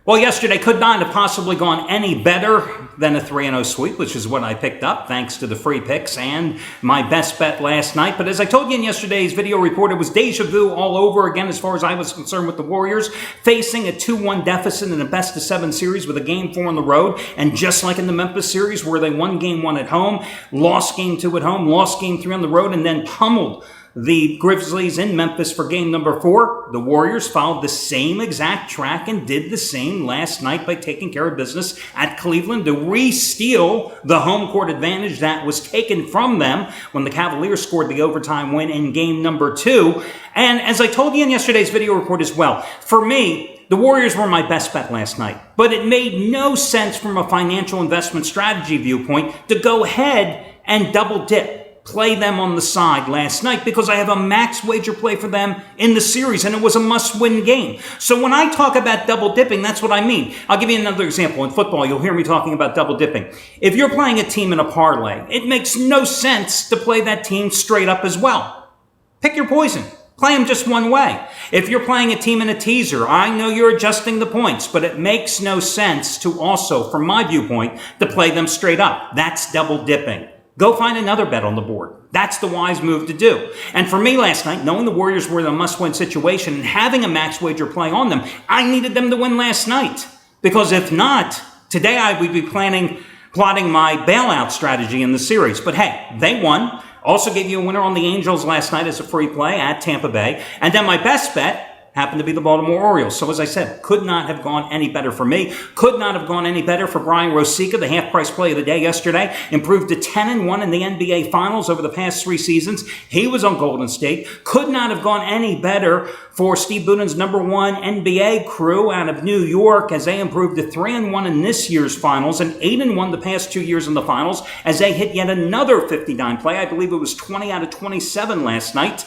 Well, yesterday could not have possibly gone any better than a 3-0 sweep, which is what I picked up thanks to the free picks and my best bet last night. But as I told you in yesterday's video report, it was deja vu all over again as far as I was concerned with the Warriors, facing a 2-1 deficit in a best-of-7 series with a Game 4 on the road. And just like in the Memphis series where they won Game 1 at home, lost Game 2 at home, lost Game 3 on the road, and then pummeled the Grizzlies in Memphis for game number 4. The Warriors followed the same exact track and did the same last night by taking care of business at Cleveland to re-steal the home court advantage that was taken from them when the Cavaliers scored the overtime win in game number 2. And as I told you in yesterday's video report as well, for me, the Warriors were my best bet last night. But it made no sense from a financial investment strategy viewpoint to go ahead and double dip. Play them on the side last night because I have a max wager play for them in the series, and it was a must-win game. So when I talk about double dipping, that's what I mean. I'll give you another example. In football, you'll hear me talking about double dipping. If you're playing a team in a parlay, it makes no sense to play that team straight up as well. Pick your poison. Play them just one way. If you're playing a team in a teaser, I know you're adjusting the points, but it makes no sense to also, from my viewpoint, to play them straight up. That's double dipping. Go find another bet on the board. That's the wise move to do. And for me last night, knowing the Warriors were in a must-win situation and having a max wager play on them, I needed them to win last night. Because if not, today I would be plotting my bailout strategy in the series. But hey, they won. Also gave you a winner on the Angels last night as a free play at Tampa Bay. And then my best bet happened to be the Baltimore Orioles. So as I said, could not have gone any better for me. Could not have gone any better for Brian Rosica, the half-price play of the day yesterday. Improved to 10-1 in the NBA Finals over the past 3 seasons. He was on Golden State. Could not have gone any better for Steve Buden's number 1 NBA crew out of New York as they improved to 3-1 in this year's Finals and 8-1 the past 2 years in the Finals as they hit yet another 59 play. I believe it was 20 out of 27 last night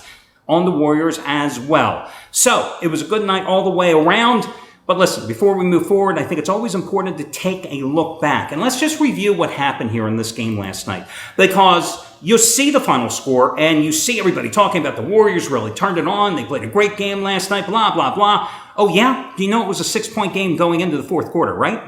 on the Warriors as well. So, it was a good night all the way around. But listen, before we move forward, I think it's always important to take a look back. And let's just review what happened here in this game last night. Because you see the final score, and you see everybody talking about the Warriors really turned it on. They played a great game last night, blah, blah, blah. Oh yeah? Do you know it was a 6-point game going into the fourth quarter, right?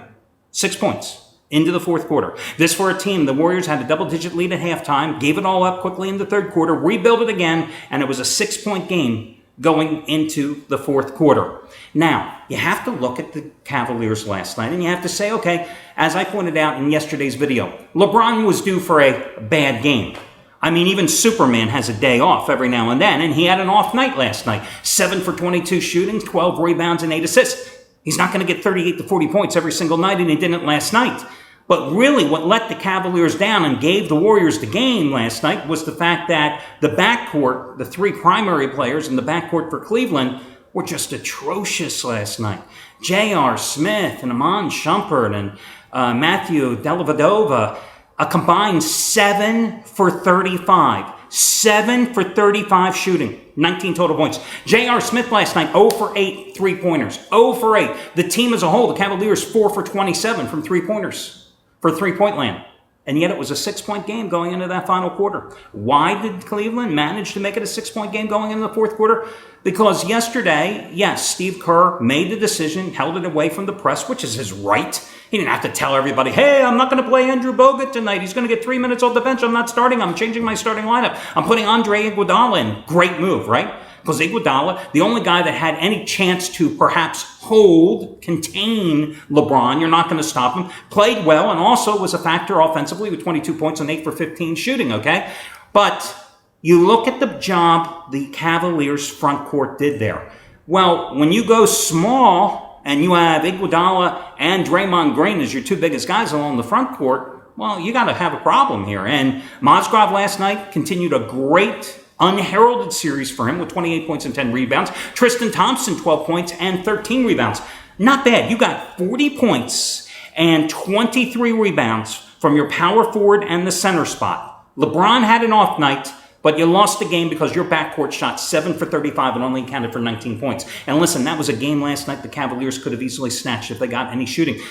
6 points into the fourth quarter. This for a team, the Warriors had a double-digit lead at halftime, gave it all up quickly in the third quarter, rebuilt it again, and it was a 6-point game going into the fourth quarter. Now, you have to look at the Cavaliers last night, and you have to say, okay, as I pointed out in yesterday's video, LeBron was due for a bad game. I mean, even Superman has a day off every now and then, and he had an off night last night. 7 for 22 shooting, 12 rebounds, and 8 assists. He's not going to get 38 to 40 points every single night, and he didn't last night. But really, what let the Cavaliers down and gave the Warriors the game last night was the fact that the backcourt, the 3 primary players in the backcourt for Cleveland, were just atrocious last night. J.R. Smith and Iman Shumpert and Matthew Dellavedova, a combined 7 for 35. 7 for 35 shooting. 19 total points. J.R. Smith last night, 0 for 8 three-pointers. 0 for 8. The team as a whole, the Cavaliers, 4 for 27 from three-pointers for three-point land. And yet it was a 6-point game going into that final quarter. Why did Cleveland manage to make it a 6-point game going into the fourth quarter? Because yesterday, yes, Steve Kerr made the decision, held it away from the press, which is his right. He didn't have to tell everybody, hey, I'm not going to play Andrew Bogut tonight. He's going to get 3 minutes off the bench. I'm not starting. I'm changing my starting lineup. I'm putting Andre Iguodala in. Great move, right? Because Iguodala, the only guy that had any chance to perhaps contain LeBron, you're not going to stop him, played well and also was a factor offensively with 22 points and 8 for 15 shooting, okay? But you look at the job the Cavaliers front court did there. Well, when you go small and you have Iguodala and Draymond Green as your 2 biggest guys along the front court, well, you got to have a problem here. And Mozgov last night continued a great unheralded series for him with 28 points and 10 rebounds. Tristan Thompson, 12 points and 13 rebounds. Not bad. You got 40 points and 23 rebounds from your power forward and the center spot. LeBron had an off night, but you lost the game because your backcourt shot 7 for 35 and only accounted for 19 points. And listen, that was a game last night the Cavaliers could have easily snatched if they got any shooting.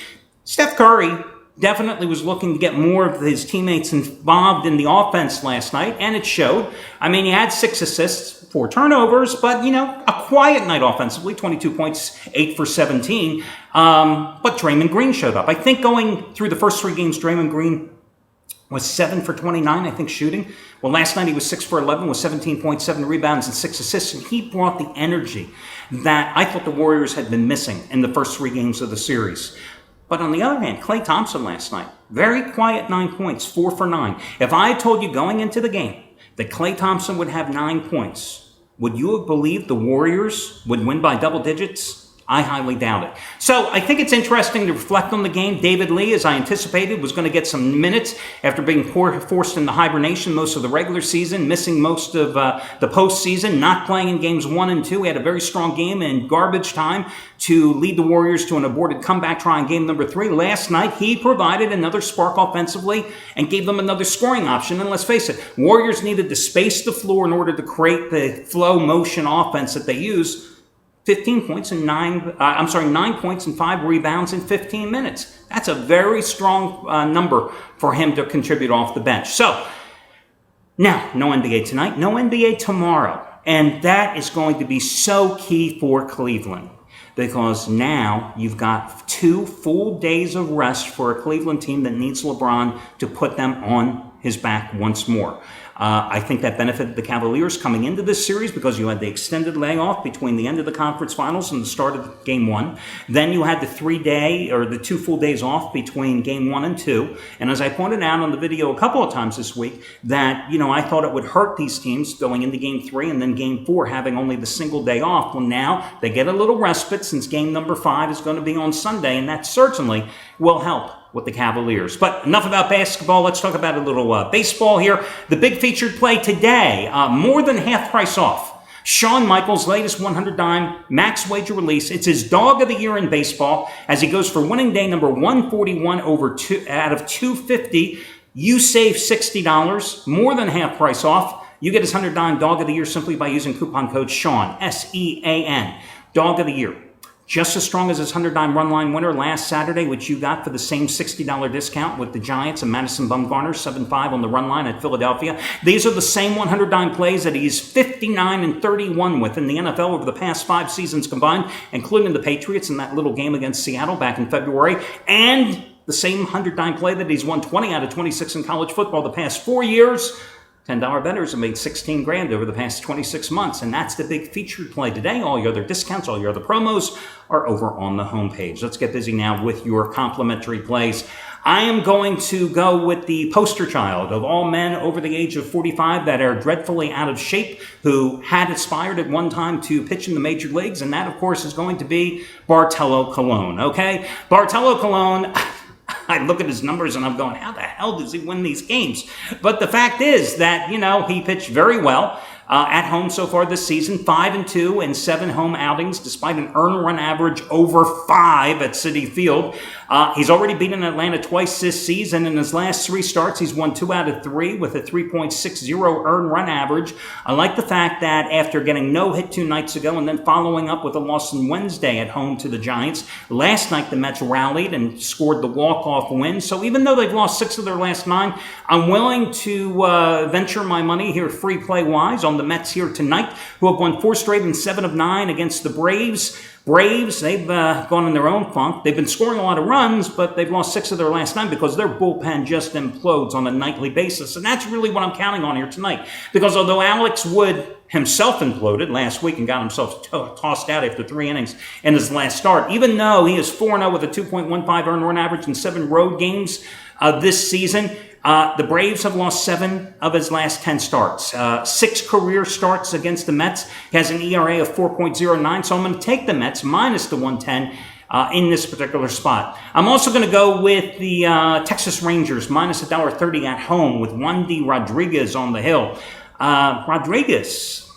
Steph Curry definitely was looking to get more of his teammates involved in the offense last night, and it showed. I mean, he had 6 assists, 4 turnovers, but, a quiet night offensively, 22 points, 8 for 17. But Draymond Green showed up. I think going through the first 3 games, Draymond Green was 7 for 29, I think, shooting. Well, last night he was 6 for 11 with 17.7 rebounds and 6 assists, and he brought the energy that I thought the Warriors had been missing in the first 3 games of the series. But on the other hand, Klay Thompson last night, very quiet 9 points, 4 for 9. If I had told you going into the game that Klay Thompson would have 9 points, would you have believed the Warriors would win by double digits? I highly doubt it. So I think it's interesting to reflect on the game. David Lee, as I anticipated, was going to get some minutes after being forced into hibernation most of the regular season, missing most of the postseason, not playing in games 1 and 2. He had a very strong game in garbage time to lead the Warriors to an aborted comeback try in game number 3. Last night, he provided another spark offensively and gave them another scoring option. And let's face it, Warriors needed to space the floor in order to create the flow motion offense that they use. 9 points and 5 rebounds in 15 minutes. That's a very strong number for him to contribute off the bench. So, now, no NBA tonight, no NBA tomorrow. And that is going to be so key for Cleveland, because now you've got 2 full days of rest for a Cleveland team that needs LeBron to put them on his back once more. I think that benefited the Cavaliers coming into this series because you had the extended layoff between the end of the conference finals and the start of game 1. Then you had the 2 full days off between game 1 and 2. And as I pointed out on the video a couple of times this week, that, I thought it would hurt these teams going into game 3 and then game 4 having only the single day off. Well, now they get a little respite since game number 5 is going to be on Sunday, and that certainly will help with the Cavaliers. But enough about basketball. Let's talk about a little baseball here. The big featured play today, more than half price off. Shawn Michaels' latest 100-dime max wager release. It's his dog of the year in baseball as he goes for winning day number 141 out of 250. You save $60, more than half price off. You get his 100-dime dog of the year simply by using coupon code SEAN, SEAN, dog of the year. Just as strong as his 100-dime run line winner last Saturday, which you got for the same $60 discount with the Giants and Madison Bumgarner, 7-5 on the run line at Philadelphia. These are the same 100-dime plays that he's 59-31 with in the NFL over the past 5 seasons combined, including the Patriots in that little game against Seattle back in February, and the same 100-dime play that he's won 20 out of 26 in college football the past 4 years. $10 bettors have made $16,000 over the past 26 months, and that's the big featured play today. All your other discounts, all your other promos are over on the homepage. Let's get busy now with your complimentary plays. I am going to go with the poster child of all men over the age of 45 that are dreadfully out of shape, who had aspired at one time to pitch in the major leagues, and that, of course, is going to be Bartolo Colon, okay? Bartolo Colon, I look at his numbers and I'm going, how the hell does he win these games? But the fact is that, he pitched very well at home so far this season, 5-2 in 7 home outings, despite an earned run average over 5 at Citi Field. He's already beaten Atlanta twice this season. In his last 3 starts, he's won 2 out of 3 with a 3.60 earned run average. I like the fact that after getting no hit 2 nights ago and then following up with a loss on Wednesday at home to the Giants, last night the Mets rallied and scored the walk-off win. So even though they've lost 6 of their last 9, I'm willing to venture my money here free play-wise on the Mets here tonight, who have won 4 straight and 7 of 9 against the Braves. Braves, they've gone in their own funk. They've been scoring a lot of runs, but they've lost 6 of their last 9 because their bullpen just implodes on a nightly basis. And that's really what I'm counting on here tonight. Because although Alex Wood himself imploded last week and got himself tossed out after 3 innings in his last start, even though he is 4-0 with a 2.15 earned run average in 7 road games this season, the Braves have lost 7 of his last 10 starts. 6 career starts against the Mets. He has an ERA of 4.09, so I'm going to take the Mets minus the 110 in this particular spot. I'm also going to go with the Texas Rangers minus $1.30 at home with Wandy Rodriguez on the hill. Rodriguez,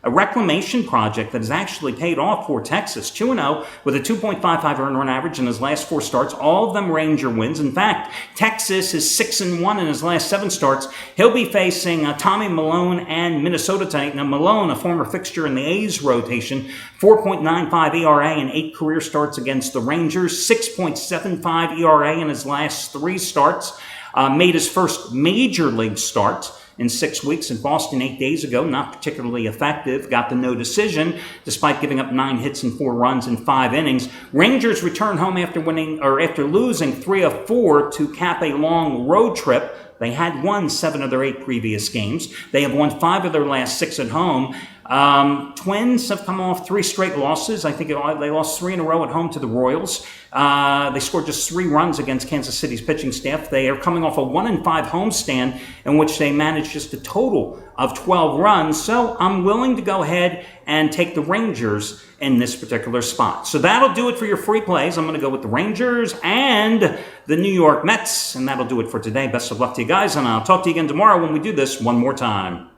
a reclamation project that has actually paid off for Texas. 2-0 with a 2.55 earned run average in his last 4 starts, all of them Ranger wins. In fact, Texas is 6-1 in his last 7 starts. He'll be facing Tommy Milone and Minnesota tonight. Now, Milone, a former fixture in the A's rotation, 4.95 ERA in 8 career starts against the Rangers, 6.75 ERA in his last 3 starts. Made his first major league start in 6 weeks in Boston 8 days ago. Not particularly effective. Got the no decision despite giving up 9 hits and 4 runs in 5 innings. Rangers return home after losing 3 of 4 to cap a long road trip. They had won 7 of their 8 previous games. They have won 5 of their last 6 at home. Twins have come off 3 straight losses. I think they lost 3 in a row at home to the Royals. They scored just 3 runs against Kansas City's pitching staff. They are coming off a 1-5 homestand in which they managed just a total of 12 runs. So I'm willing to go ahead and take the Rangers in this particular spot. So that'll do it for your free plays. I'm going to go with the Rangers and the New York Mets, and that'll do it for today. Best of luck to you guys, and I'll talk to you again tomorrow when we do this one more time.